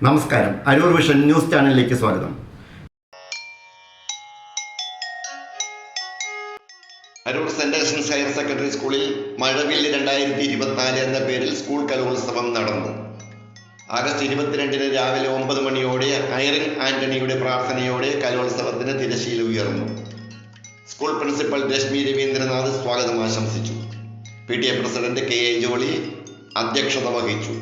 നമസ്കാരം, Aroor vision news ചാനലിലേക്ക് സ്വാഗതം. അരൂർ സെന്റ് ആൻസൺസ് ഹയർ സെക്കൻഡറി സ്കൂളിൽ മഴവില്ല് 2024 എന്ന പേരിൽ സ്കൂൾ കലോത്സവം നടന്നു. ആഗസ്റ്റ് 22 രാവിലെ 9 മണിയോടെ ഐറിൻ ആന്റണിയുടെ പ്രാർത്ഥനയോടെ കലോത്സവത്തിന് തിരശ്ശീല ഉയർന്നു. സ്കൂൾ പ്രിൻസിപ്പൽ രശ്മി രവീന്ദ്രനാഥ് സ്വാഗതം ആശംസിച്ചു. PTA പ്രസിഡന്റ് KA ജോളി അധ്യക്ഷത വഹിച്ചു.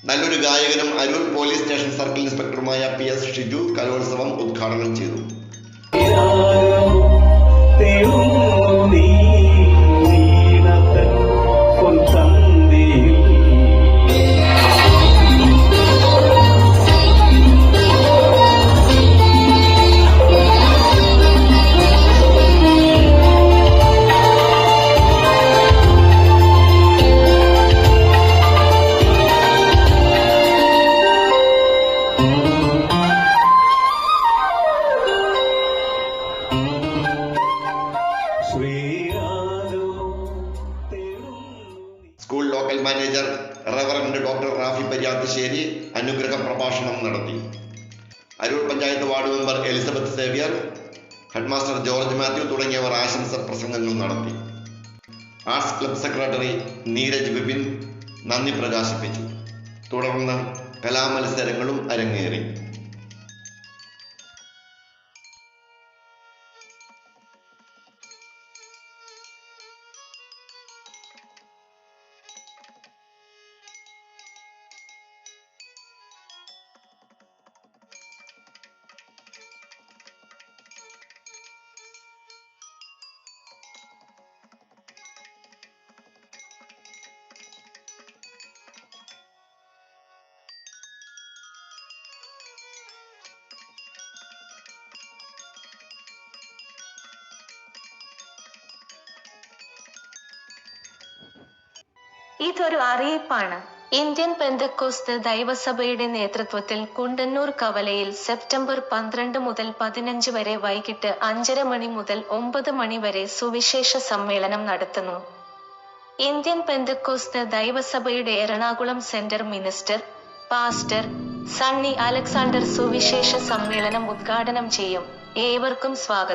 നല്ലൊരു ഗായകനും അരൂർ പോലീസ് സ്റ്റേഷൻ സർക്കിൾ ഇൻസ്പെക്ടറുമായ PS ഷിജു കലോത്സവം ഉദ്ഘാടനം ചെയ്തു. School local manager reverend doctor Rafi Pariyathissery അനുഗ്രഹ പ്രഭാഷണം നടത്തി. Aroor panchayat ward member Elizabeth Xavier, headmaster George Mathew തുടങ്ങിയവർ ആശംസ പ്രസംഗങ്ങൾ നടത്തി. Arts club secretary Neeraj Vipin നന്ദി പ്രകാശിപ്പിച്ചു. തുടർന്ന് കലാമത്സരങ്ങളും അരങ്ങേറി. ഇതൊരു അറിയിപ്പാണ്. ഇന്ത്യൻ പെന്തക്കോസ്ത് ദൈവസഭയുടെ നേതൃത്വത്തിൽ കുണ്ടന്നൂർ കവലയിൽ സെപ്റ്റംബർ 12 മുതൽ 15 വരെ വൈകിട്ട് 5:30 മണി മുതൽ 9 മണി വരെ സുവിശേഷ സമ്മേളനം നടത്തുന്നു. ഇന്ത്യൻ പെന്തക്കോസ്ത് ദൈവസഭയുടെ Ernakulam centre minister pastor Sunny Alexander സുവിശേഷ സമ്മേളനം ഉദ്ഘാടനം ചെയ്യും. ഏവർക്കും സ്വാഗതം.